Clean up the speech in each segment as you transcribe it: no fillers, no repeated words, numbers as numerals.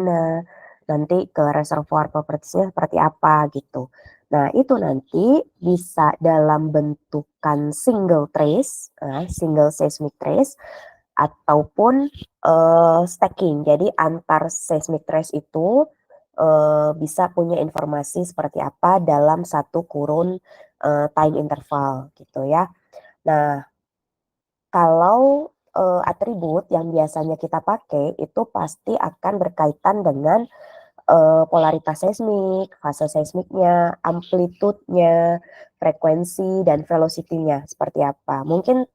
mana, nanti ke reservoir propertiesnya seperti apa gitu. Nah itu nanti bisa dalam bentukan single trace, single seismic trace, ataupun stacking. Jadi antar seismic trace itu bisa punya informasi seperti apa dalam satu kurun time interval gitu ya. Nah, kalau atribut yang biasanya kita pakai itu pasti akan berkaitan dengan polaritas seismik, fase seismiknya, amplitudenya, frekuensi dan velocity-nya seperti apa. Mungkin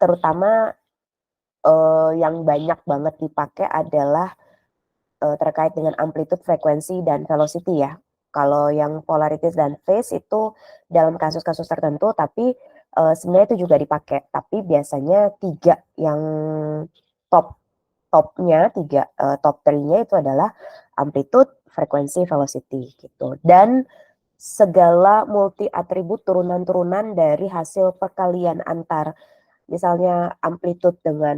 terutama yang banyak banget dipakai adalah terkait dengan amplitude, frekuensi, dan velocity ya. Kalau yang polarities dan phase itu dalam kasus-kasus tertentu, tapi sebenarnya itu juga dipakai. Tapi biasanya tiga yang topnya, top 3-nya itu adalah amplitude, frekuensi, velocity gitu. Dan segala multi atribut turunan-turunan dari hasil perkalian antar misalnya amplitude dengan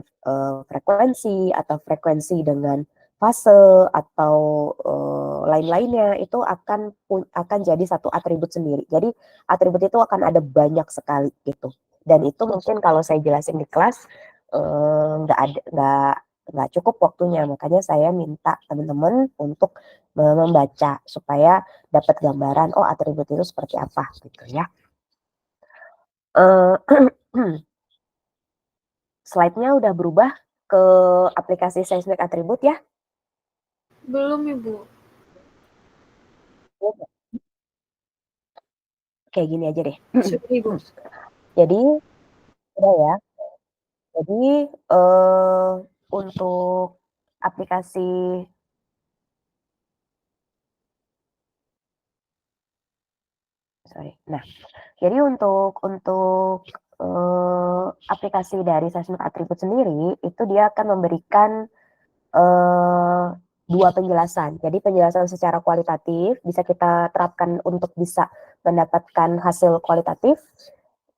frekuensi atau frekuensi dengan fase atau lain-lainnya itu akan jadi satu atribut sendiri. Jadi atribut itu akan ada banyak sekali gitu. Dan itu mungkin kalau saya jelasin di kelas nggak cukup waktunya. Makanya saya minta teman-teman untuk membaca supaya dapat gambaran oh atribut itu seperti apa gitu ya. Slide-nya udah berubah ke aplikasi seismic atribut ya? Belum, Ibu. Kayak gini aja deh. Sudah, Ibu. Jadi, udah ya. Jadi, untuk aplikasi Nah, jadi untuk aplikasi dari seismic atribut sendiri itu dia akan memberikan dua penjelasan. Jadi penjelasan secara kualitatif bisa kita terapkan untuk bisa mendapatkan hasil kualitatif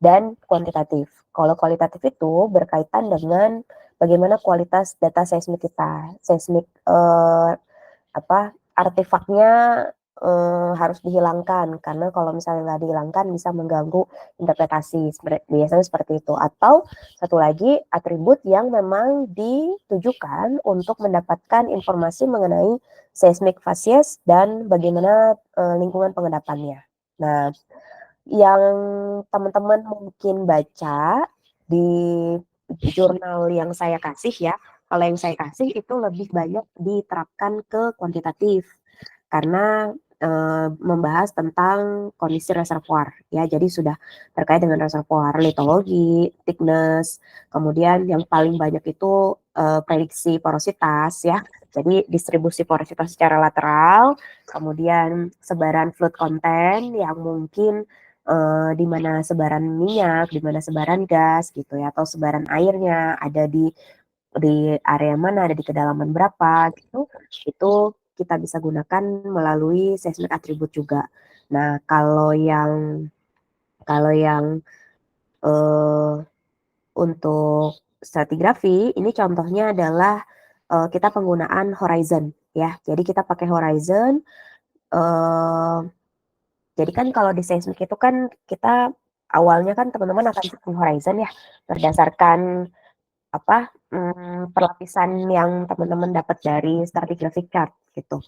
dan kuantitatif. Kalau kualitatif itu berkaitan dengan bagaimana kualitas data seismik kita, seismik artefaknya harus dihilangkan karena kalau misalnya nggak dihilangkan bisa mengganggu interpretasi biasanya seperti itu. Atau satu lagi atribut yang memang ditujukan untuk mendapatkan informasi mengenai seismic facies dan bagaimana lingkungan pengendapannya. Nah, yang teman-teman mungkin baca di jurnal yang saya kasih ya, kalau yang saya kasih itu lebih banyak diterapkan ke kuantitatif karena membahas tentang kondisi reservoir ya. Jadi sudah terkait dengan reservoir, litologi, thickness, kemudian yang paling banyak itu prediksi porositas ya. Jadi distribusi porositas secara lateral, kemudian sebaran fluid content yang mungkin di mana sebaran minyak, di mana sebaran gas gitu ya, atau sebaran airnya ada di area mana, ada di kedalaman berapa gitu, itu kita bisa gunakan melalui seismic atribut juga. Nah, kalau yang untuk stratigrafi, ini contohnya adalah kita penggunaan horizon ya. Jadi kita pakai horizon. Jadi kan kalau di seismik itu kan kita awalnya kan teman-teman akan setting horizon ya berdasarkan perlapisan yang teman-teman dapat dari stratigraphic chart gitu.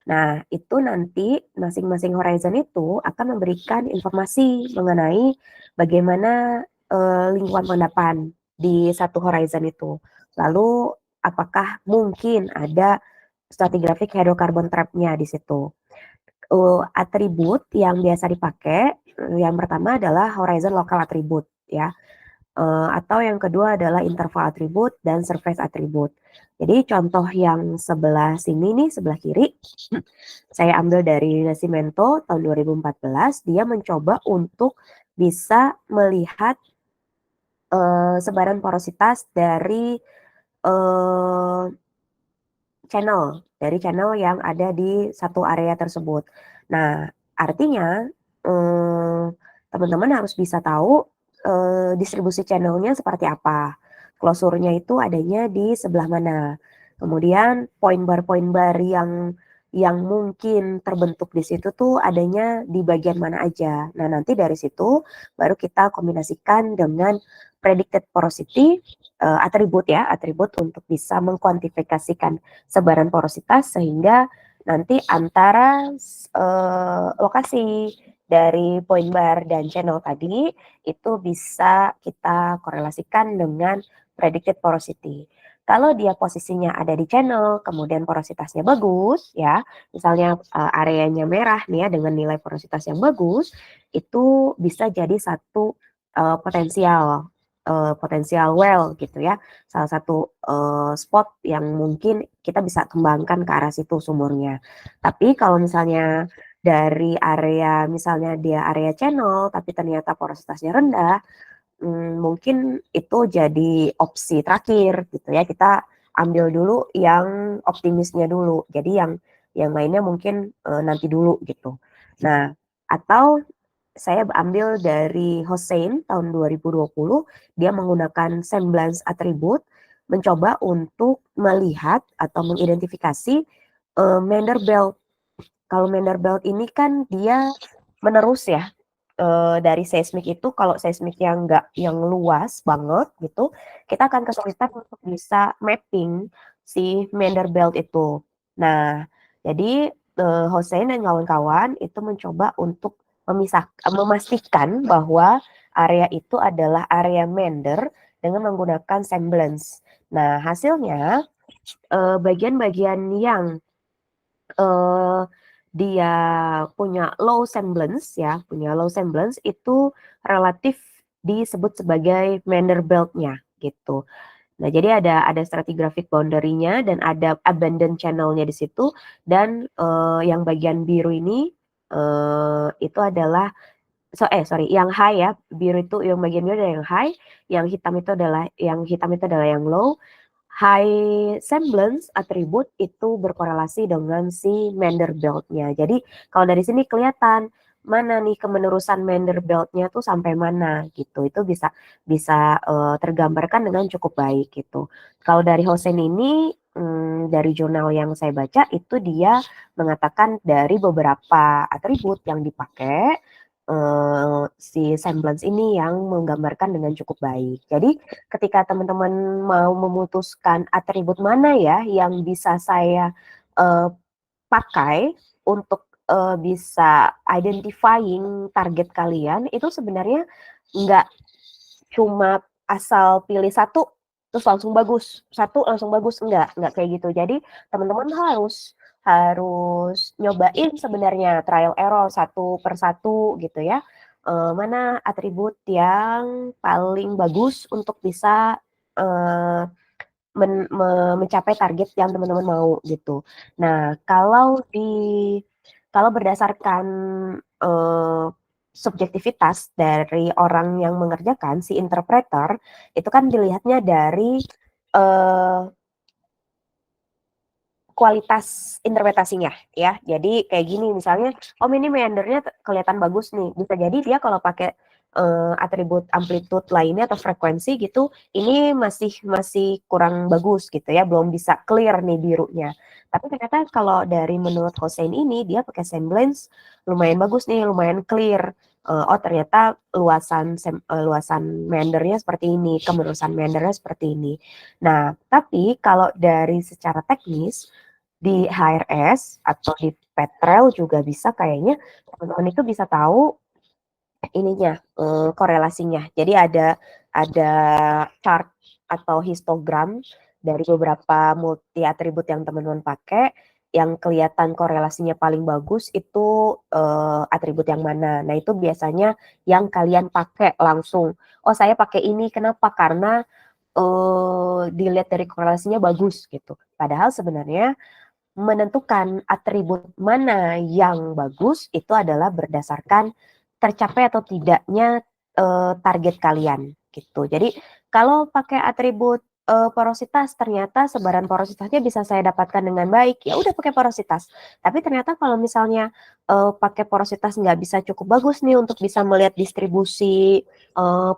Nah, itu nanti masing-masing horizon itu akan memberikan informasi mengenai bagaimana lingkungan pengendapan di satu horizon itu. Lalu apakah mungkin ada stratigraphic hydrocarbon trap-nya di situ. Atribut yang biasa dipakai yang pertama adalah horizon local attribute ya. Atau yang kedua adalah interval atribut dan surface atribut. Jadi contoh yang sebelah sini nih, sebelah kiri, saya ambil dari Nascimento tahun 2014, dia mencoba untuk bisa melihat sebaran porositas dari dari channel yang ada di satu area tersebut. Nah, artinya teman-teman harus bisa tahu distribusi channelnya seperti apa. Klosurnya itu adanya di sebelah mana. Kemudian poin bar yang mungkin terbentuk di situ tuh adanya di bagian mana aja. Nah, nanti dari situ baru kita kombinasikan dengan predicted porosity atribut ya, atribut untuk bisa mengkuantifikasikan sebaran porositas sehingga nanti antara lokasi dari point bar dan channel tadi itu bisa kita korelasikan dengan predicted porosity. Kalau dia posisinya ada di channel, kemudian porositasnya bagus, ya, misalnya areanya merah nih ya dengan nilai porositas yang bagus, itu bisa jadi satu potensial well gitu ya, salah satu spot yang mungkin kita bisa kembangkan ke arah situ sumurnya. Tapi kalau misalnya dari area, misalnya dia area channel, tapi ternyata porositasnya rendah, mungkin itu jadi opsi terakhir gitu ya. Kita ambil dulu yang optimisnya dulu. Jadi yang lainnya mungkin nanti dulu gitu. Nah, atau saya ambil dari Hossein tahun 2020, dia menggunakan semblance atribut mencoba untuk melihat atau mengidentifikasi Mandelbrot. Kalau Mandelbrot ini kan dia menerus ya, dari seismik itu kalau seismik yang luas banget gitu, kita akan kesulitan untuk bisa mapping si Mandelbrot itu. Nah, jadi Hossein dan kawan-kawan itu mencoba untuk memastikan bahwa area itu adalah area Mander dengan menggunakan semblance. Nah, hasilnya bagian-bagian yang uh, dia punya low semblance ya, punya low semblance itu relatif disebut sebagai Mandelbrot-nya gitu. Nah, jadi ada stratigraphic boundary-nya dan ada abandoned channel-nya di situ dan yang bagian biru ini itu adalah sorry, yang high ya, biru itu yang bagian biru adalah yang high, yang hitam itu adalah yang low. High semblance atribut itu berkorelasi dengan si Mandelbrot-nya. Jadi kalau dari sini kelihatan mana nih kemenerusan Mandelbrot-nya tuh sampai mana gitu. Itu bisa bisa tergambarkan dengan cukup baik gitu. Kalau dari Hossein ini dari jurnal yang saya baca itu dia mengatakan dari beberapa atribut yang dipakai si semblance ini yang menggambarkan dengan cukup baik. Jadi ketika teman-teman mau memutuskan atribut mana ya yang bisa saya uh, pakai untuk bisa identifying target kalian, itu sebenarnya nggak cuma asal pilih satu terus langsung bagus, satu langsung bagus, enggak kayak gitu. Jadi teman-teman harus harus nyobain sebenarnya trial error satu per satu gitu ya. Mana atribut yang paling bagus untuk bisa uh, mencapai target yang teman-teman mau gitu. Nah, kalau berdasarkan uh, subjektivitas dari orang yang mengerjakan si interpreter itu kan dilihatnya dari uh, kualitas interpretasinya ya. Jadi kayak gini misalnya, oh ini meandernya kelihatan bagus nih. Bisa jadi dia kalau pakai atribut amplitude lainnya atau frekuensi gitu, ini masih masih kurang bagus gitu ya, belum bisa clear nih birunya. Tapi ternyata kalau dari menurut Hossein ini dia pakai semblance lumayan bagus nih, lumayan clear. Oh ternyata luasan meandernya seperti ini, kemerusan meandernya seperti ini. Nah, tapi kalau dari secara teknis di HRS atau di Petrel juga bisa kayaknya teman-teman itu bisa tahu ininya korelasinya. Jadi ada chart atau histogram dari beberapa multi atribut yang teman-teman pakai yang kelihatan korelasinya paling bagus itu atribut yang mana. Nah, itu biasanya yang kalian pakai langsung. Oh, saya pakai ini kenapa? Karena dilihat dari korelasinya bagus gitu. Padahal sebenarnya menentukan atribut mana yang bagus itu adalah berdasarkan tercapai atau tidaknya target kalian gitu. Jadi kalau pakai atribut porositas, ternyata sebaran porositasnya bisa saya dapatkan dengan baik, ya udah pakai porositas. Tapi ternyata kalau misalnya pakai porositas nggak bisa cukup bagus nih untuk bisa melihat distribusi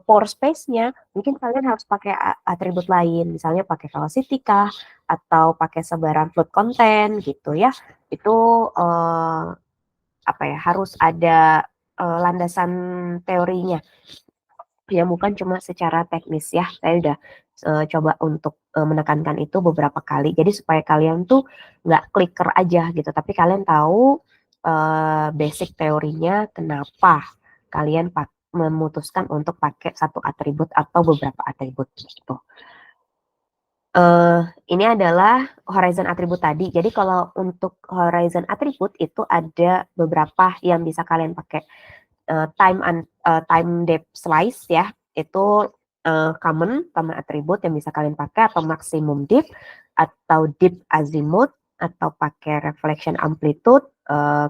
pore space-nya, mungkin kalian harus pakai atribut lain, misalnya pakai velocity kah, atau pakai sebaran fluid content gitu ya. Itu apa ya, harus ada landasan teorinya. Ya bukan cuma secara teknis ya. Saya udah coba untuk menekankan itu beberapa kali. Jadi supaya kalian tuh nggak clicker aja gitu, tapi kalian tahu basic teorinya kenapa kalian memutuskan untuk pakai satu atribut atau beberapa atribut gitu. Ini adalah horizon atribut tadi. Jadi kalau untuk horizon atribut itu ada beberapa yang bisa kalian pakai. Time depth slice ya, itu common atribut yang bisa kalian pakai, atau maximum depth, atau deep azimuth, atau pakai reflection amplitude.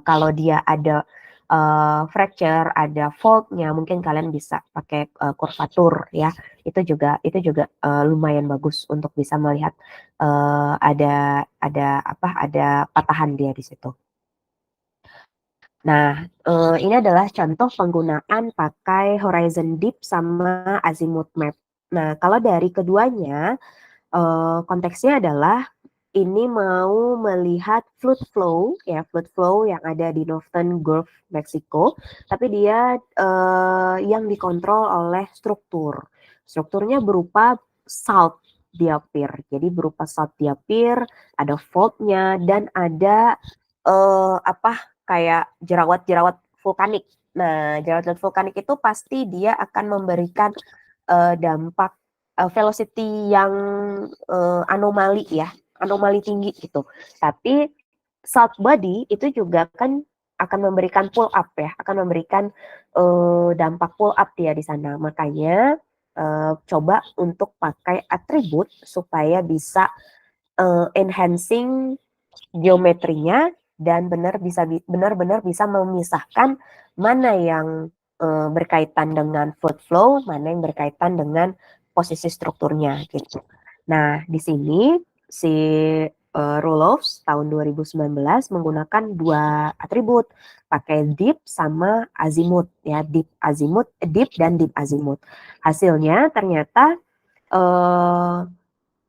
Kalau dia ada fracture, ada faultnya, mungkin kalian bisa pakai kurvatur ya. Itu juga lumayan bagus untuk bisa melihat ada patahan dia di situ. Nah, ini adalah contoh penggunaan pakai horizon dip sama azimuth map. Nah, kalau dari keduanya, konteksnya adalah ini mau melihat fluid flow yang ada di Northern Gulf Mexico, tapi dia yang dikontrol oleh struktur. Strukturnya berupa salt diapir. Jadi berupa salt diapir, ada faultnya, dan ada kayak jerawat-jerawat vulkanik. Nah, jerawat-jerawat vulkanik itu pasti dia akan memberikan dampak velocity yang anomali ya, anomali tinggi gitu. Tapi salt body itu juga kan akan memberikan pull up ya, akan memberikan dampak pull up dia di sana. Makanya coba untuk pakai atribut supaya bisa enhancing geometrinya dan benar-benar bisa memisahkan mana yang berkaitan dengan fluid flow, mana yang berkaitan dengan posisi strukturnya gitu. Nah, di sini si Roelofs tahun 2019 menggunakan dua atribut, pakai dip sama azimuth ya, dip dan dip azimuth. Hasilnya ternyata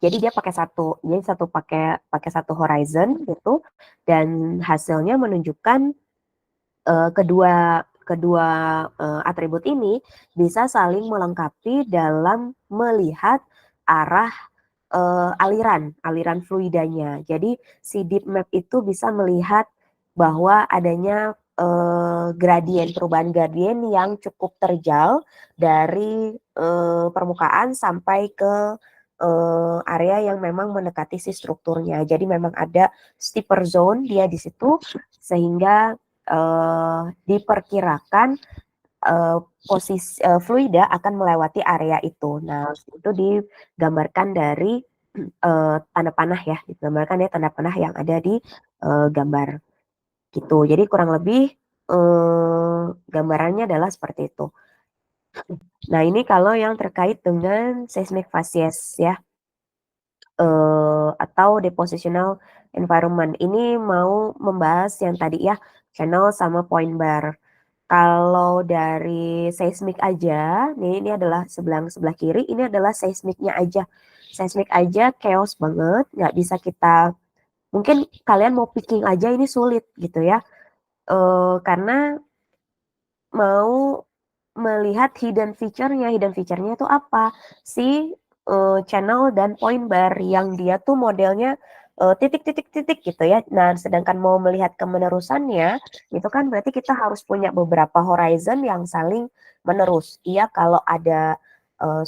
jadi dia pakai pakai satu horizon gitu, dan hasilnya menunjukkan kedua kedua atribut ini bisa saling melengkapi dalam melihat arah aliran fluidanya. Jadi si deep map itu bisa melihat bahwa adanya perubahan gradien yang cukup terjal dari permukaan sampai ke area yang memang mendekati si strukturnya. Jadi memang ada steeper zone dia di situ, sehingga diperkirakan posisi fluida akan melewati area itu. Nah, itu digambarkan dari tanda panah ya, digambarkan ya tanda panah yang ada di gambar gitu. Jadi kurang lebih gambarannya adalah seperti itu. Nah, ini kalau yang terkait dengan seismic facies ya, atau depositional environment. Ini mau membahas yang tadi ya, channel sama point bar. Kalau dari seismik aja, nih ini adalah sebelah kiri, ini adalah seismiknya aja. Seismik aja chaos banget, nggak bisa kita, mungkin kalian mau picking aja ini sulit gitu ya. Karena mau melihat hidden feature-nya itu apa? Si channel dan point bar yang dia tuh modelnya titik-titik-titik gitu ya. Nah, sedangkan mau melihat kemenerusannya, itu kan berarti kita harus punya beberapa horizon yang saling menerus. Iya, kalau ada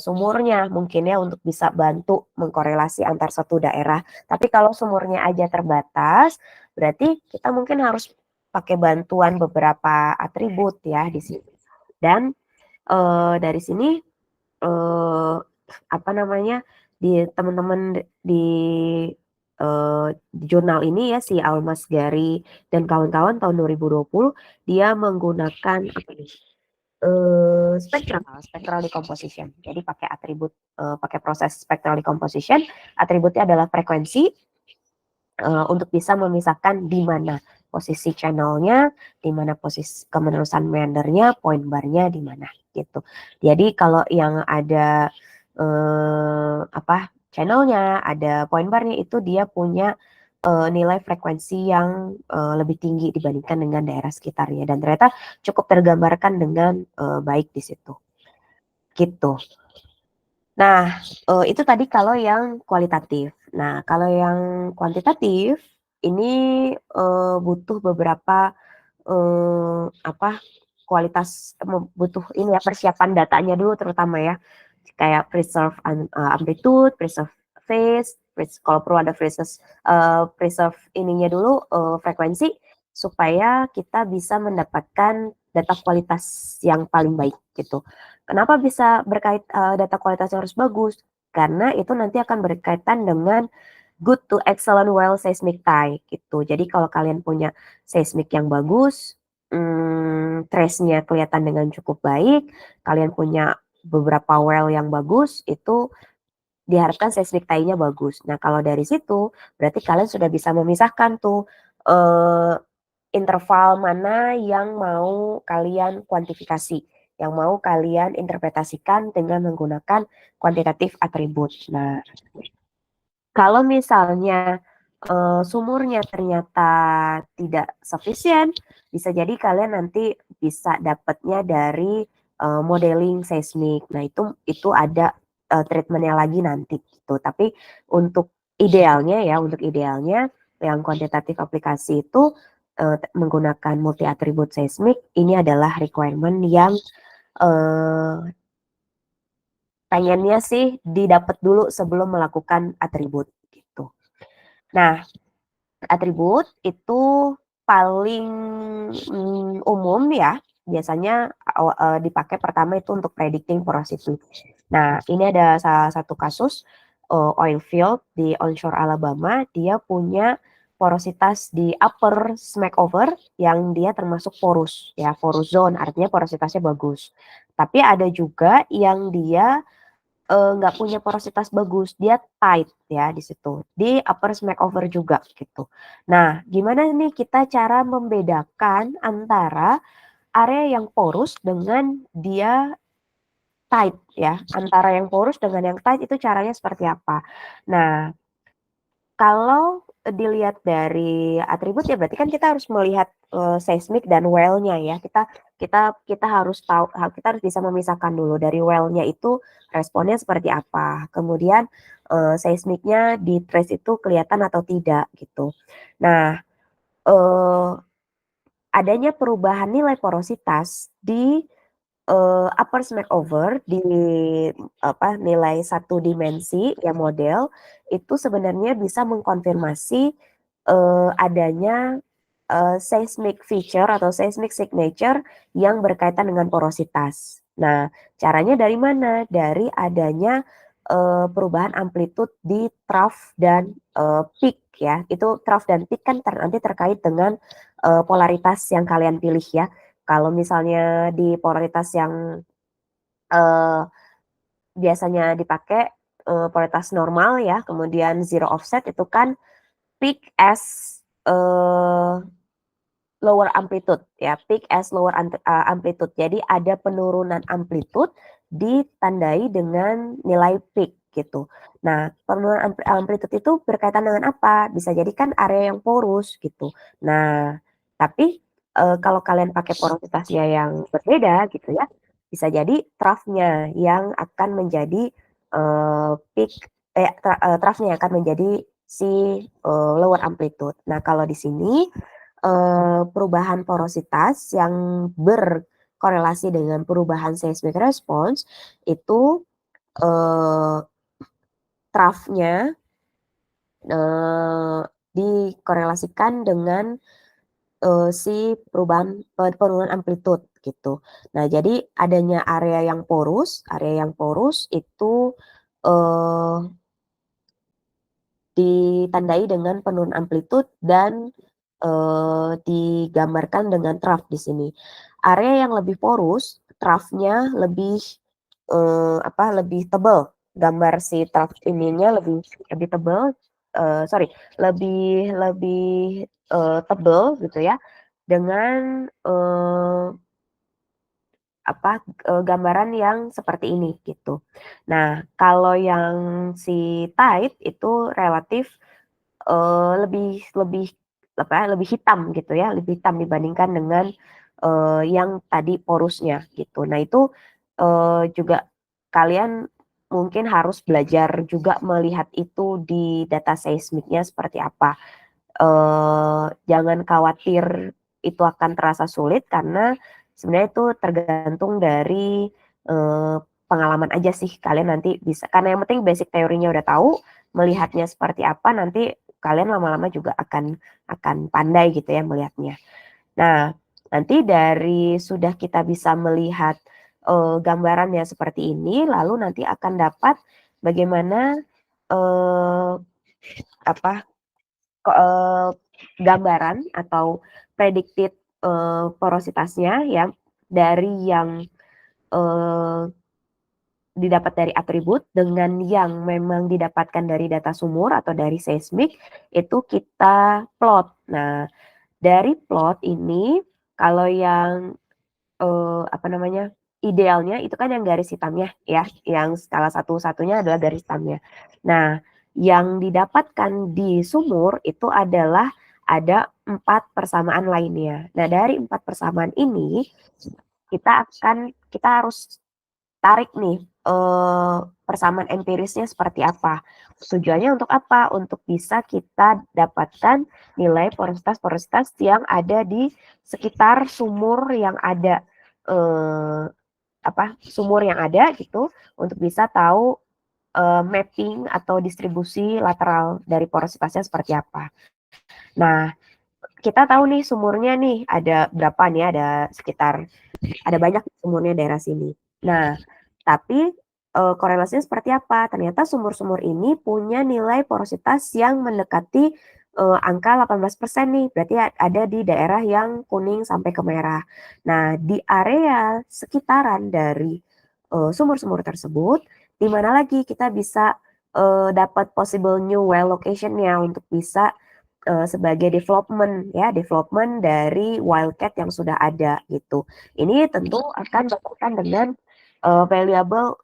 sumurnya mungkin ya untuk bisa bantu mengkorelasi antar satu daerah. Tapi kalau sumurnya aja terbatas, berarti kita mungkin harus pakai bantuan beberapa atribut ya di sini. Dan dari sini apa namanya, di teman-teman di jurnal ini ya, si Almas Gary dan kawan-kawan tahun 2020 dia menggunakan apa nih? spectral decomposition. Jadi pakai atribut, pakai proses spectral decomposition, atributnya adalah frekuensi untuk bisa memisahkan di mana posisi channelnya, di mana posisi kemenerusan meandernya, point barnya di mana gitu. Jadi kalau yang ada channelnya, ada point barnya itu dia punya nilai frekuensi yang lebih tinggi dibandingkan dengan daerah sekitarnya dan ternyata cukup tergambarkan dengan baik di situ. Gitu. Nah, itu tadi kalau yang kualitatif. Nah, kalau yang kuantitatif ini butuh beberapa kualitas, butuh ini ya persiapan datanya dulu terutama ya. Kayak preserve amplitude, preserve phase, kalau perlu ada preserve ininya dulu frekuensi supaya kita bisa mendapatkan data kualitas yang paling baik gitu. Kenapa bisa data kualitas yang harus bagus? Karena itu nanti akan berkaitan dengan good to excellent well seismic tie gitu. Jadi kalau kalian punya seismik yang bagus, trace-nya kelihatan dengan cukup baik, kalian punya beberapa well yang bagus, itu diharapkan seismic tie-nya bagus. Nah, kalau dari situ berarti kalian sudah bisa memisahkan tuh interval mana yang mau kalian kuantifikasi, yang mau kalian interpretasikan dengan menggunakan kuantitatif atribut. Nah, kalau misalnya sumurnya ternyata tidak sufficient, bisa jadi kalian nanti bisa dapatnya dari modeling seismik. Nah, itu ada treatmentnya lagi nanti gitu. Tapi untuk idealnya yang kuantitatif aplikasi itu menggunakan multi atribut seismik ini adalah requirement yang pengennya sih didapat dulu sebelum melakukan atribut gitu. Nah, atribut itu paling umum ya, biasanya dipakai pertama itu untuk predicting porosity. Nah, ini ada salah satu kasus oil field di onshore Alabama, dia punya porositas di upper smackover yang dia termasuk porous ya, porous zone, artinya porositasnya bagus. Tapi ada juga yang dia nggak punya porositas bagus, dia tight ya di situ, di upper smackover juga gitu. Nah, gimana nih kita cara membedakan antara area yang porous dengan dia tight ya, antara yang porous dengan yang tight itu caranya seperti apa? Nah, kalau dilihat dari atribut ya berarti kan kita harus melihat seismik dan well-nya ya. Kita harus tahu, kita harus bisa memisahkan dulu dari well-nya itu responnya seperti apa. Kemudian seismiknya di trace itu kelihatan atau tidak gitu. Nah, adanya perubahan nilai porositas di upper smackover di nilai satu dimensi ya model itu sebenarnya bisa mengkonfirmasi adanya seismic feature atau seismic signature yang berkaitan dengan porositas. Nah, caranya dari mana? Dari adanya perubahan amplitude di trough dan peak ya. Itu trough dan peak kan nanti terkait dengan polaritas yang kalian pilih ya. Kalau misalnya di polaritas yang biasanya dipakai polaritas normal ya, kemudian zero offset itu kan peak as lower amplitude ya, peak as lower amplitude. Jadi ada penurunan amplitude ditandai dengan nilai peak gitu. Nah, penurunan amplitude itu berkaitan dengan apa? Bisa jadi kan area yang porous gitu. Nah, tapi kalau kalian pakai porositasnya yang berbeda gitu ya, bisa jadi trough-nya yang akan menjadi trough-nya yang akan menjadi si lower amplitude. Nah, kalau di sini perubahan porositas yang berkorelasi dengan perubahan seismic response itu trough-nya dikorelasikan dengan si penurunan amplitude gitu. Nah, jadi adanya area yang porous itu ditandai dengan penurunan amplitude dan digambarkan dengan trough di sini. Area yang lebih porous trough-nya lebih lebih tebal. Gambar si trough ininya lebih tebal, sorry, lebih tebal gitu ya, dengan gambaran yang seperti ini gitu. Nah, kalau yang si tight itu relatif lebih lebih lebih hitam gitu ya, lebih hitam dibandingkan dengan yang tadi porusnya gitu. Nah, itu juga kalian mungkin harus belajar juga melihat itu di data seismiknya seperti apa. Jangan khawatir itu akan terasa sulit karena sebenarnya itu tergantung dari pengalaman aja sih. Kalian nanti bisa, karena yang penting basic teorinya udah tahu, melihatnya seperti apa nanti kalian lama-lama juga akan pandai gitu ya melihatnya. Nah, nanti dari sudah kita bisa melihat gambarannya seperti ini, lalu nanti akan dapat bagaimana eh, apa gambaran atau predicted porositasnya ya dari yang didapat dari atribut dengan yang memang didapatkan dari data sumur atau dari seismik itu kita plot. Nah, dari plot ini kalau yang idealnya itu kan yang garis hitamnya ya, yang salah satu-satunya adalah garis hitamnya. Nah, yang didapatkan di sumur itu adalah ada 4 persamaan lainnya. Nah, dari 4 persamaan ini kita harus tarik nih, persamaan empirisnya seperti apa. Tujuannya untuk apa? Untuk bisa kita dapatkan nilai porositas-porositas yang ada di sekitar sumur yang ada, sumur yang ada gitu, untuk bisa tahu, mapping atau distribusi lateral dari porositasnya seperti apa. Nah, kita tahu nih sumurnya nih ada berapa nih, ada banyak sumurnya daerah sini. Nah, tapi, korelasinya seperti apa? Ternyata sumur-sumur ini punya nilai porositas yang mendekati, angka 18% nih, berarti ada di daerah yang kuning sampai ke merah. Nah, di area sekitaran dari, sumur-sumur tersebut, di mana lagi kita bisa, dapat possible new well location-nya untuk bisa sebagai development dari wildcat yang sudah ada gitu. Ini tentu akan berkaitan dengan valuable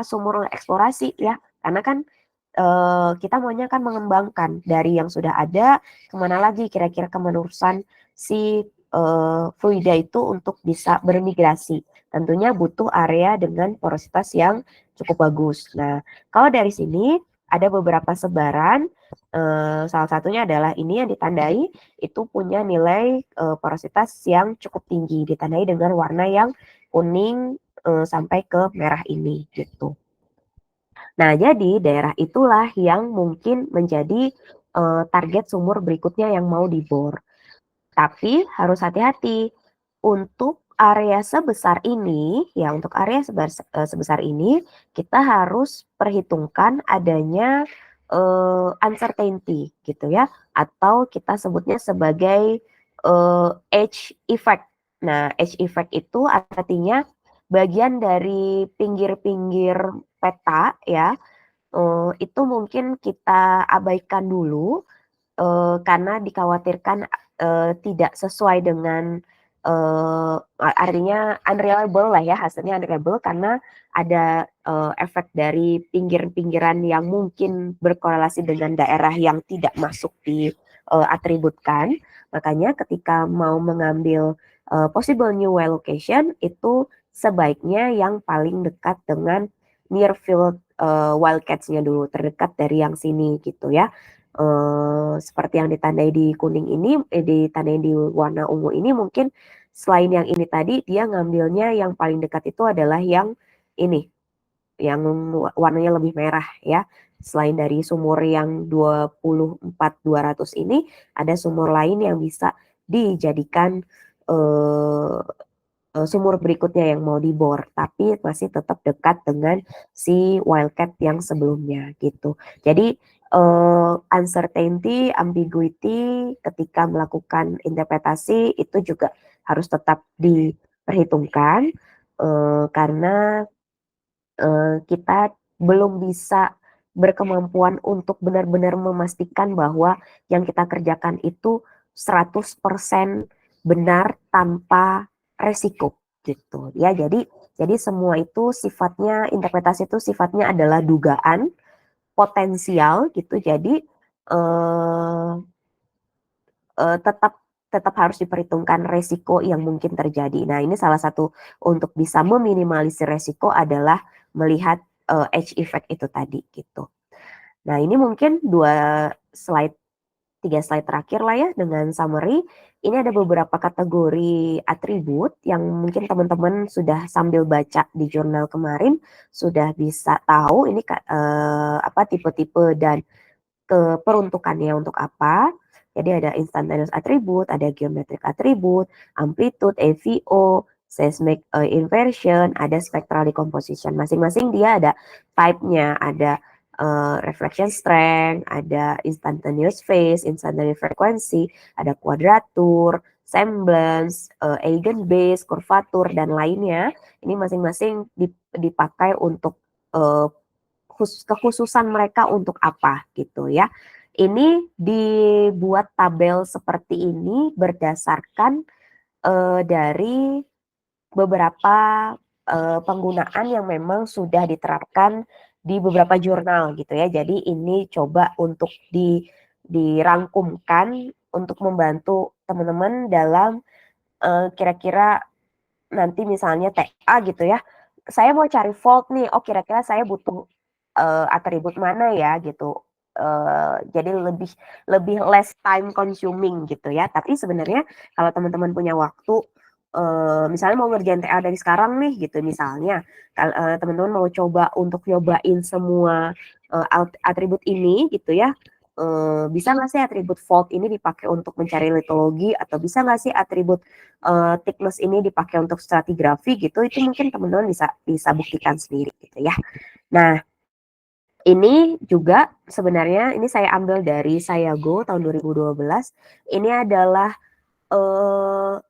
sumur eksplorasi ya, karena kan kita maunya kan mengembangkan dari yang sudah ada kemana lagi kira-kira kemenerusan si fluida itu untuk bisa bermigrasi. Tentunya butuh area dengan porositas yang cukup bagus. Nah, kalau dari sini ada beberapa sebaran, salah satunya adalah ini yang ditandai itu punya nilai porositas yang cukup tinggi, ditandai dengan warna yang kuning sampai ke merah ini gitu. Nah, jadi daerah itulah yang mungkin menjadi target sumur berikutnya yang mau dibor. Tapi harus hati-hati untuk area sebesar ini, ya untuk area sebesar ini kita harus perhitungkan adanya uncertainty gitu ya, atau kita sebutnya sebagai edge effect. Nah, edge effect itu artinya bagian dari pinggir-pinggir peta ya, itu mungkin kita abaikan dulu, karena dikhawatirkan tidak sesuai dengan artinya unreliable lah ya, hasilnya unreliable karena ada efek dari pinggir-pinggiran yang mungkin berkorelasi dengan daerah yang tidak masuk di atributkan. Makanya ketika mau mengambil possible new well location itu sebaiknya yang paling dekat dengan near field wildcats-nya dulu, terdekat dari yang sini gitu ya. Seperti yang ditandai di kuning ini, ditandai di warna ungu ini mungkin selain yang ini tadi dia ngambilnya yang paling dekat itu adalah yang ini, yang warnanya lebih merah ya. Selain dari sumur yang 24.200 ini, ada sumur lain yang bisa dijadikan sumur berikutnya yang mau dibor, tapi masih tetap dekat dengan si wildcat yang sebelumnya gitu. Jadi uncertainty, ambiguity ketika melakukan interpretasi itu juga harus tetap diperhitungkan karena kita belum bisa berkemampuan untuk benar-benar memastikan bahwa yang kita kerjakan itu 100% benar tanpa resiko gitu ya. Jadi semua itu sifatnya, interpretasi itu sifatnya adalah dugaan potensial gitu. Jadi eh, tetap tetap harus diperhitungkan resiko yang mungkin terjadi. Nah, ini salah satu untuk bisa meminimalisir resiko adalah melihat edge effect itu tadi gitu. Nah, ini mungkin 3 slide terakhir lah ya dengan summary. Ini ada beberapa kategori atribut yang mungkin teman-teman sudah sambil baca di jurnal kemarin sudah bisa tahu ini apa tipe-tipe dan peruntukannya untuk apa. Jadi ada instantaneous attribute, ada geometric attribute, amplitude, AVO, seismic inversion, ada spectral decomposition. Masing-masing dia ada type-nya, ada reflection strength, ada instantaneous phase, instantaneous frequency, ada quadrature, semblance, eigenbase, curvature, dan lainnya. Ini masing-masing dipakai untuk kekhususan mereka untuk apa gitu ya. Ini dibuat tabel seperti ini berdasarkan dari beberapa penggunaan yang memang sudah diterapkan di beberapa jurnal gitu ya. Jadi ini coba untuk dirangkumkan untuk membantu teman-teman dalam kira-kira nanti misalnya TA gitu ya. Saya mau cari fault nih. Oh, kira-kira saya butuh atribut mana ya gitu. Jadi lebih lebih less time consuming gitu ya. Tapi sebenarnya kalau teman-teman punya waktu misalnya mau ngerjain TA dari sekarang nih gitu misalnya teman-teman mau coba untuk nyobain semua atribut ini gitu ya, bisa nggak sih atribut fault ini dipakai untuk mencari litologi atau bisa nggak sih atribut thickness ini dipakai untuk stratigrafi gitu, itu mungkin teman-teman bisa buktikan sendiri gitu ya. Nah, ini juga sebenarnya ini saya ambil dari Sayago tahun 2012. Ini adalah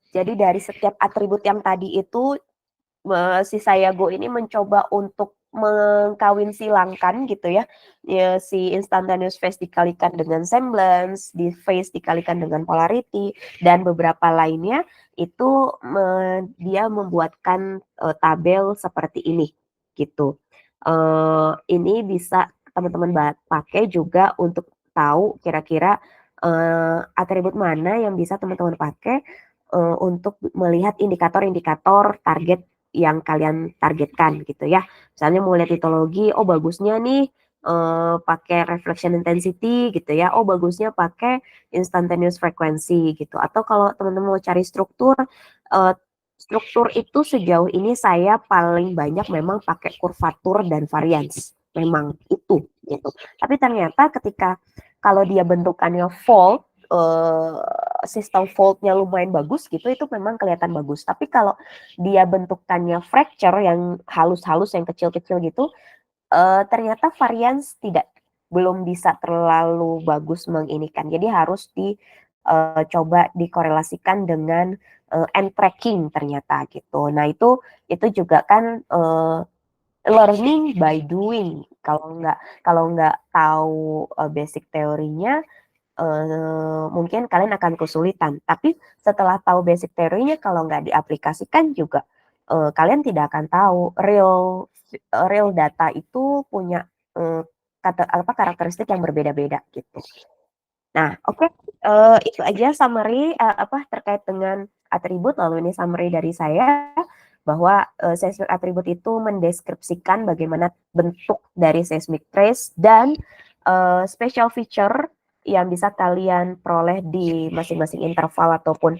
jadi dari setiap atribut yang tadi itu si Sayago ini mencoba untuk mengkawin silangkan gitu ya, si instantaneous phase dikalikan dengan semblance, di phase dikalikan dengan polarity dan beberapa lainnya itu dia membuatkan tabel seperti ini gitu. Ini bisa teman-teman pakai juga untuk tahu kira-kira atribut mana yang bisa teman-teman pakai untuk melihat indikator-indikator target yang kalian targetkan gitu ya. Misalnya mau lihat litologi, oh bagusnya nih pakai reflection intensity gitu ya. Oh bagusnya pakai instantaneous frequency gitu. Atau kalau teman-teman mau cari struktur, struktur itu sejauh ini saya paling banyak memang pakai kurvatur dan variance. Memang itu gitu. Tapi ternyata ketika kalau dia bentukannya fold, sistem foldnya lumayan bagus gitu, itu memang kelihatan bagus. Tapi kalau dia bentukannya fracture yang halus-halus, yang kecil-kecil gitu, ternyata variance belum bisa terlalu bagus menginikan. Jadi harus coba dikorelasikan dengan end tracking ternyata gitu. Nah itu juga kan learning by doing. Kalau nggak tahu basic teorinya, mungkin kalian akan kesulitan. Tapi setelah tahu basic teorinya, kalau nggak diaplikasikan juga kalian tidak akan tahu real data itu punya karakteristik yang berbeda-beda gitu. Nah, oke, itu aja summary terkait dengan atribut. Lalu ini summary dari saya bahwa seismic atribut itu mendeskripsikan bagaimana bentuk dari seismic trace dan special feature yang bisa kalian peroleh di masing-masing interval ataupun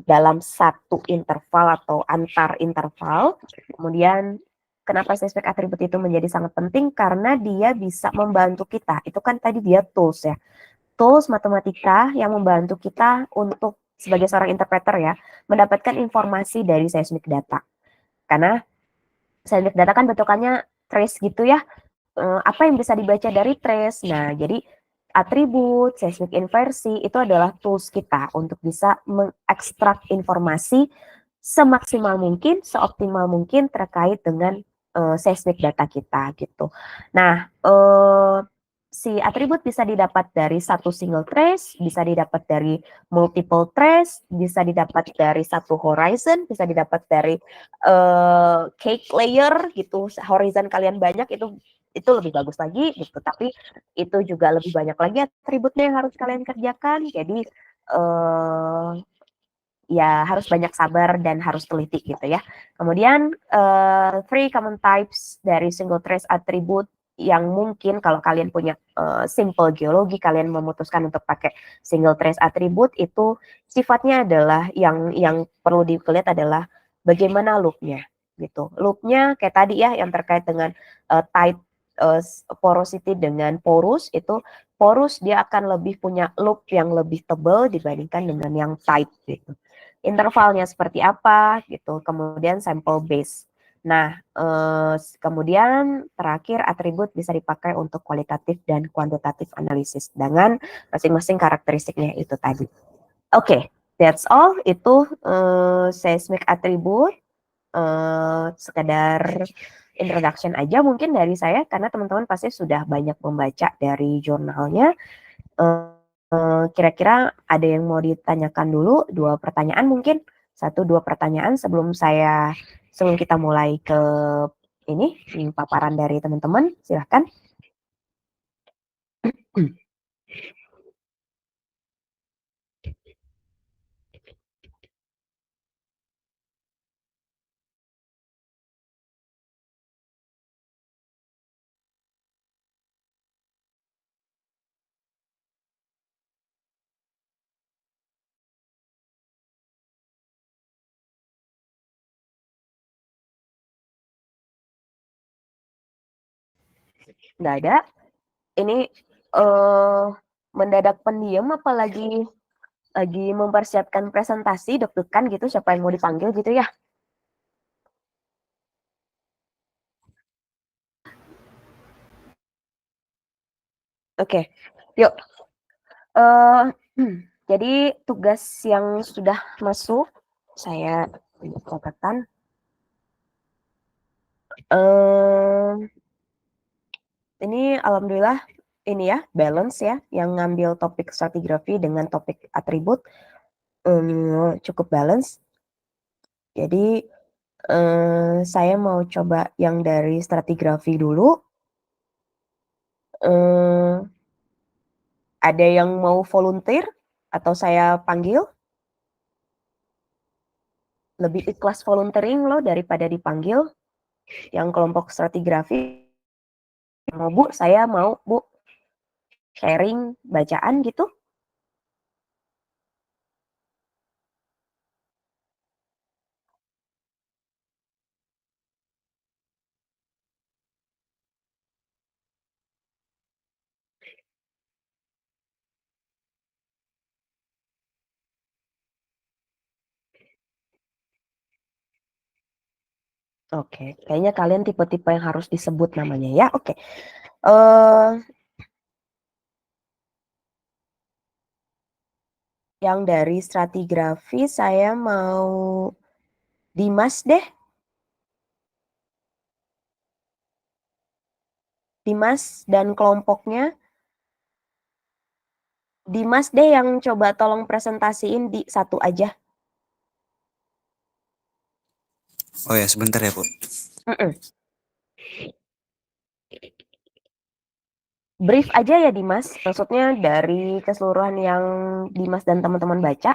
dalam satu interval atau antar interval. Kemudian kenapa seismic atribut itu menjadi sangat penting? Karena dia bisa membantu kita. Itu kan tadi dia tools ya. Tools matematika yang membantu kita untuk sebagai seorang interpreter ya, mendapatkan informasi dari seismic data. Karena seismic data kan bentukannya trace gitu ya. Apa yang bisa dibaca dari trace? Nah, jadi atribut, seismic inversi itu adalah tools kita untuk bisa mengekstrak informasi semaksimal mungkin, seoptimal mungkin terkait dengan seismic data kita gitu. Nah, si atribut bisa didapat dari satu single trace, bisa didapat dari multiple trace, bisa didapat dari satu horizon, bisa didapat dari cake layer gitu. Horizon kalian banyak itu lebih bagus lagi gitu. Tapi itu juga lebih banyak lagi atributnya yang harus kalian kerjakan. Jadi ya harus banyak sabar dan harus teliti gitu ya. Kemudian three common types dari single trace attribute yang mungkin kalau kalian punya simple geologi, kalian memutuskan untuk pakai single trace attribute itu sifatnya adalah yang perlu dilihat adalah bagaimana loopnya gitu. Loopnya kayak tadi ya yang terkait dengan type porosity dengan porous itu porous dia akan lebih punya loop yang lebih tebal dibandingkan dengan yang tight gitu. Intervalnya seperti apa gitu, kemudian sample base. Nah, kemudian terakhir atribut bisa dipakai untuk kualitatif dan kuantitatif analisis dengan masing-masing karakteristiknya itu tadi. Oke, that's all. Itu seismic attribute. Sekedar introduction aja mungkin dari saya karena teman-teman pasti sudah banyak membaca dari jurnalnya. Kira-kira ada yang mau ditanyakan dulu? 2 pertanyaan mungkin? 1-2 pertanyaan sebelum kita mulai ke ini paparan dari teman-teman. Silahkan. Nggak ada. Ini mendadak pendiam apalagi lagi mempersiapkan presentasi deg-degan gitu siapa yang mau dipanggil gitu ya. Oke, yuk. Jadi tugas yang sudah masuk saya catatan. Ini alhamdulillah ini ya balance ya yang ngambil topik stratigrafi dengan topik atribut cukup balance. Jadi saya mau coba yang dari stratigrafi dulu. Ada yang mau volunteer atau saya panggil? Lebih ikhlas volunteering loh daripada dipanggil. Yang kelompok stratigrafi mau Bu, saya mau Bu sharing bacaan gitu. Oke, kayaknya kalian tipe-tipe yang harus disebut namanya ya. Oke. Yang dari stratigrafi saya mau Dimas deh. Dimas dan kelompoknya. Dimas deh yang coba tolong presentasiin di satu aja. Oh ya, sebentar ya, Bu. Brief aja ya Dimas, maksudnya dari keseluruhan yang Dimas dan teman-teman baca.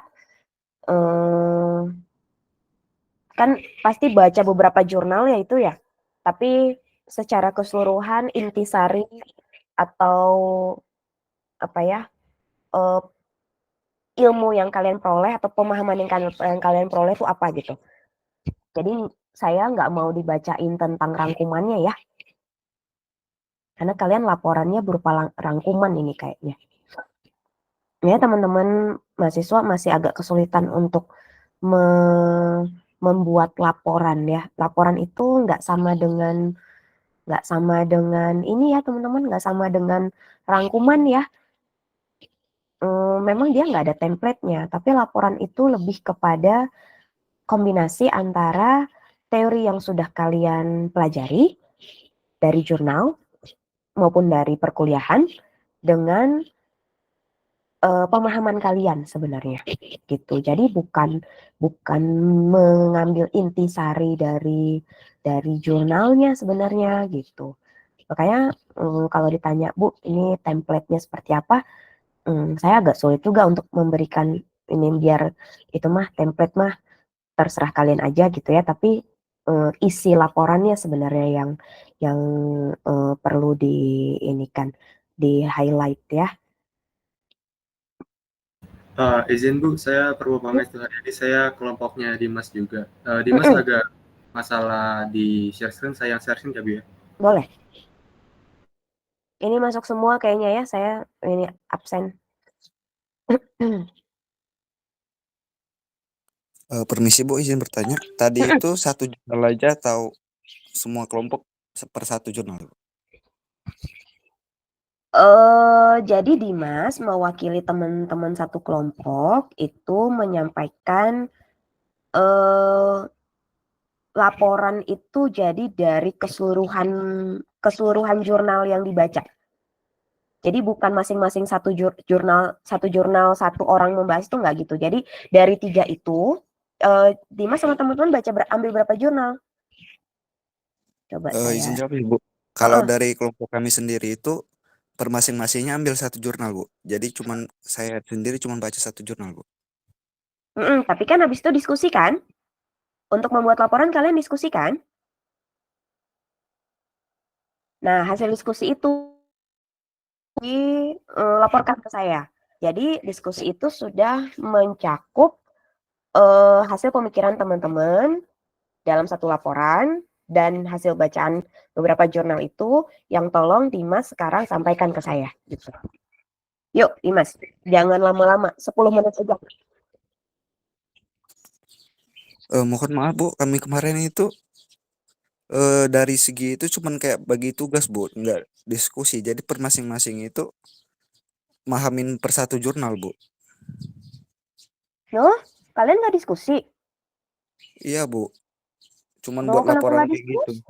Kan pasti baca beberapa jurnal ya itu ya. Tapi secara keseluruhan intisari atau apa ya ilmu yang kalian peroleh atau pemahaman yang kalian peroleh itu apa gitu. Jadi saya nggak mau dibacain tentang rangkumannya ya. Karena kalian laporannya berupa rangkuman ini kayaknya. Ya teman-teman mahasiswa masih agak kesulitan untuk membuat laporan ya. Laporan itu nggak sama dengan ini ya teman-teman, nggak sama dengan rangkuman ya. Memang dia nggak ada template-nya, tapi laporan itu lebih kepada kombinasi antara teori yang sudah kalian pelajari dari jurnal maupun dari perkuliahan dengan pemahaman kalian sebenarnya gitu. Jadi bukan mengambil intisari dari jurnalnya sebenarnya gitu. Makanya kalau ditanya, Bu, ini template-nya seperti apa? Saya agak sulit juga untuk memberikan ini, biar itu mah template mah terserah kalian aja gitu ya. Tapi isi laporannya sebenarnya yang perlu di highlight ya. Izin Bu, saya perlu pamit tuh. Jadi saya kelompoknya Dimas juga. Dimas agak masalah di share screen, saya yang share screen ya Bu ya? Boleh. Ini masuk semua kayaknya ya, saya ini absen. Permisi Bu, izin bertanya. Tadi itu satu jurnal aja atau semua kelompok per satu jurnal? Jadi Dimas mewakili teman-teman satu kelompok itu menyampaikan laporan itu jadi dari keseluruhan jurnal yang dibaca. Jadi bukan masing-masing satu jurnal satu orang membahas itu nggak gitu. Jadi dari 3 itu Dimas sama teman-teman ambil berapa jurnal? Coba Izin saya. jawab Bu. Kalau dari kelompok kami sendiri itu per masing-masingnya ambil satu jurnal Bu. Jadi saya sendiri cuma baca satu jurnal Bu. Tapi kan habis itu diskusi kan? Untuk membuat laporan kalian diskusi kan? Nah, hasil diskusi itu dilaporkan ke saya. Jadi diskusi itu sudah mencakup hasil pemikiran teman-teman dalam satu laporan dan hasil bacaan beberapa jurnal itu yang tolong Dimas sekarang sampaikan ke saya. Gitu. Yuk Dimas, jangan lama-lama, 10 menit saja. Mohon maaf Bu, kami kemarin itu dari segi itu cuman kayak bagi tugas Bu, nggak diskusi. Jadi per masing-masing itu mahamin per satu jurnal Bu. Loh, kalian nggak diskusi? Iya Bu, cuman Loh, buat kenapa laporan nggak kayak gitu. diskusi?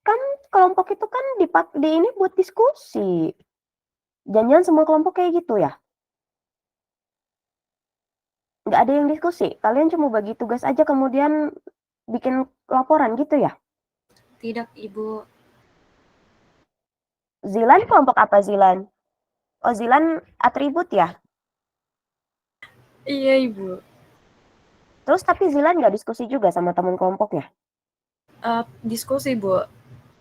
Kan kelompok itu kan di ini buat diskusi. Jangan-jangan semua kelompok kayak gitu ya? Nggak ada yang diskusi. Kalian cuma bagi tugas aja kemudian bikin laporan gitu ya? Tidak, Ibu. Zilan kelompok apa Zilan? Oh, Zilan atribut ya? Iya, Ibu. Terus tapi Zilan nggak diskusi juga sama teman kelompoknya? Diskusi, Bu.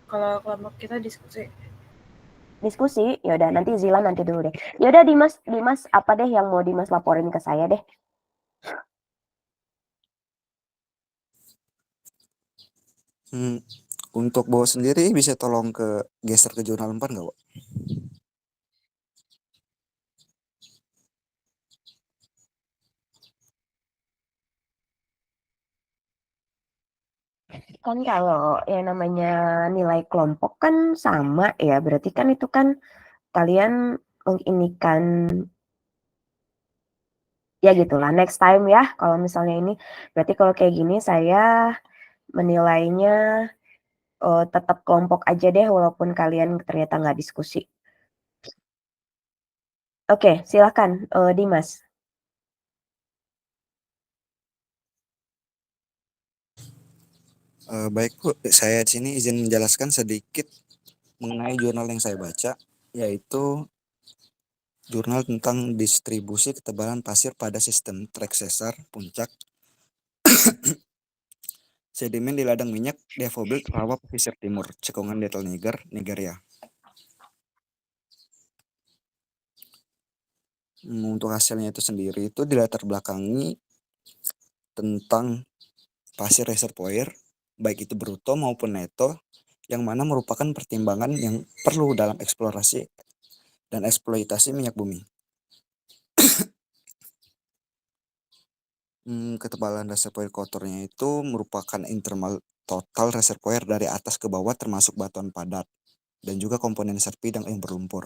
Kalau kelompok kita diskusi. Diskusi? Ya udah nanti Zilan nanti dulu deh. Ya udah Dimas apa deh yang mau Dimas laporin ke saya deh? Untuk bawa sendiri bisa tolong geser ke jurnal 4 nggak, Pak? Kan kalau yang namanya nilai kelompok kan sama ya, berarti kan itu kan kalian menginikan ya gitulah, next time ya kalau misalnya ini, berarti kalau kayak gini saya menilainya tetap kelompok aja deh walaupun kalian ternyata nggak diskusi. Oke, silakan Dimas. Baik Bu, saya di sini izin menjelaskan sedikit mengenai jurnal yang saya baca, yaitu jurnal tentang distribusi ketebalan pasir pada sistem trek sesar puncak sedimen di ladang minyak Deauville, rawa pesisir timur, cekungan Little Niger, Nigeria. Untuk hasilnya itu sendiri itu dilatar belakangi tentang pasir reservoir, baik itu bruto maupun neto, yang mana merupakan pertimbangan yang perlu dalam eksplorasi dan eksploitasi minyak bumi. Ketebalan reservoir kotornya itu merupakan internal total reservoir dari atas ke bawah termasuk batuan padat dan juga komponen serpidang yang berlumpur.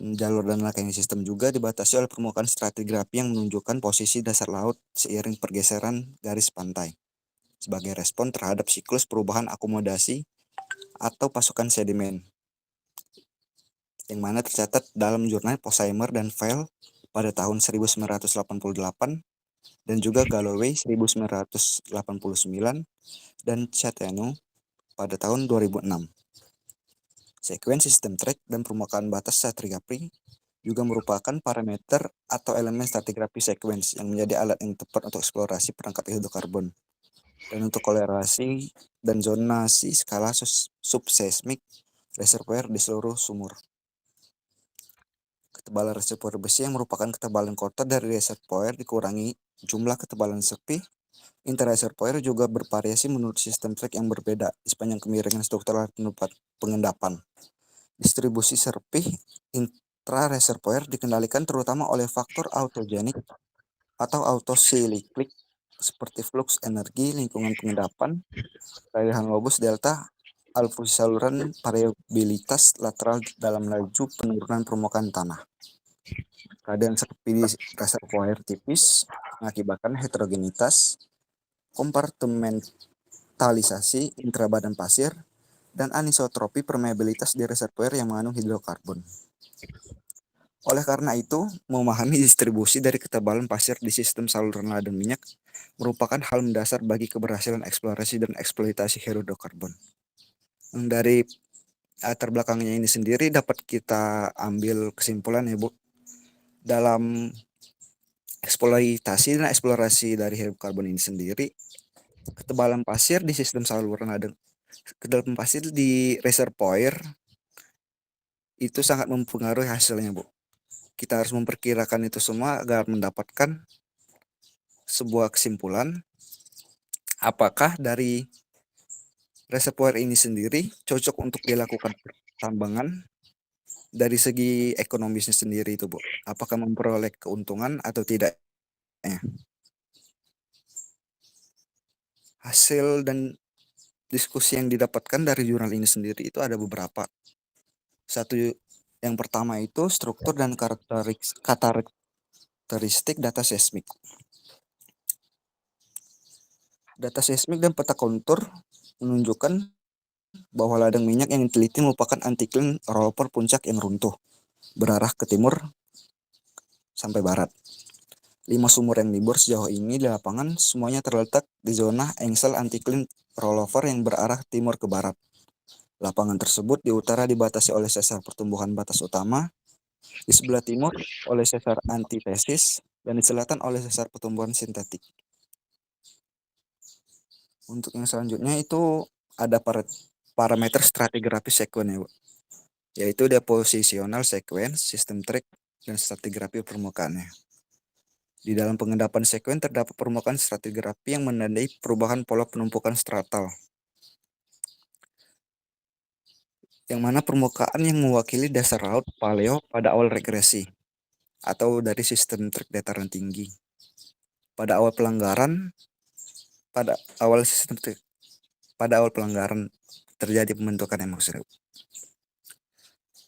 Jalur dan langkahnya sistem juga dibatasi oleh permukaan stratigrafi yang menunjukkan posisi dasar laut seiring pergeseran garis pantai sebagai respon terhadap siklus perubahan akomodasi atau pasukan sedimen yang mana tercatat dalam jurnal Posaymer dan Vail pada tahun 1988 dan juga Galloway 1989 dan Chatenu pada tahun 2006. Sekuen sistem track dan permukaan batas stratigrafi juga merupakan parameter atau elemen stratigrafi sequence yang menjadi alat yang tepat untuk eksplorasi perangkap hidrokarbon dan untuk kolerasi dan zonasi skala subseismik reservoir di seluruh sumur. Ketebalan reservoir besi yang merupakan ketebalan kotor dari reservoir dikurangi jumlah ketebalan sepi. Interreservoir juga bervariasi menurut sistem track yang berbeda di sepanjang kemiringan struktural pengendapan. Distribusi serpih intrareservoir dikendalikan terutama oleh faktor autogenik atau autocyclic seperti flux energi, lingkungan pengendapan, raihan lobus delta, alfusi saluran, variabilitas lateral dalam laju penurunan permukaan tanah. Keadaan serpih di reservoir tipis mengakibatkan heterogenitas, kompartementalisasi intrabadan pasir, dan anisotropi permeabilitas di reservoir yang mengandung hidrokarbon. Oleh karena itu, memahami distribusi dari ketebalan pasir di sistem saluran lada minyak merupakan hal mendasar bagi keberhasilan eksplorasi dan eksploitasi hidrokarbon. Dari latar belakangnya ini sendiri dapat kita ambil kesimpulan ya Bu, dalam eksploitasi dan eksplorasi dari hidrokarbon ini sendiri, ketebalan pasir di sistem saluran lada, ketebalan pasir di reservoir itu sangat mempengaruhi hasilnya Bu. Kita harus memperkirakan itu semua agar mendapatkan sebuah kesimpulan apakah dari reservoir ini sendiri cocok untuk dilakukan pertambangan dari segi ekonomisnya sendiri itu Bu. Apakah memperoleh keuntungan atau tidak. Hasil dan diskusi yang didapatkan dari jurnal ini sendiri itu ada beberapa. Satu, yang pertama itu struktur dan karakteristik data seismik. Data seismik dan peta kontur menunjukkan bahwa ladang minyak yang diteliti merupakan anticline rollover puncak yang runtuh, berarah ke timur sampai barat. 5 sumur yang dibor sejauh ini di lapangan semuanya terletak di zona engsel anticline rollover yang berarah timur ke barat. Lapangan tersebut di utara dibatasi oleh sesar pertumbuhan batas utama, di sebelah timur oleh sesar antitesis, dan di selatan oleh sesar pertumbuhan sintetik. Untuk yang selanjutnya itu ada parameter stratigrafi sequence ya, yaitu depositional sequence, system track, dan stratigrafi permukaannya. Di dalam pengendapan sequence terdapat permukaan stratigrafi yang menandai perubahan pola penumpukan stratal, yang mana permukaan yang mewakili dasar laut paleo pada awal regresi atau dari sistem track dataran tinggi. Pada awal pelanggaran terjadi pembentukan emosi.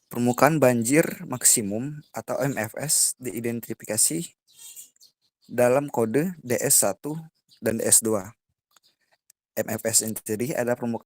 Permukaan banjir maksimum atau MFS diidentifikasi dalam kode DS1 dan DS2. MFS ini jadi ada permukaan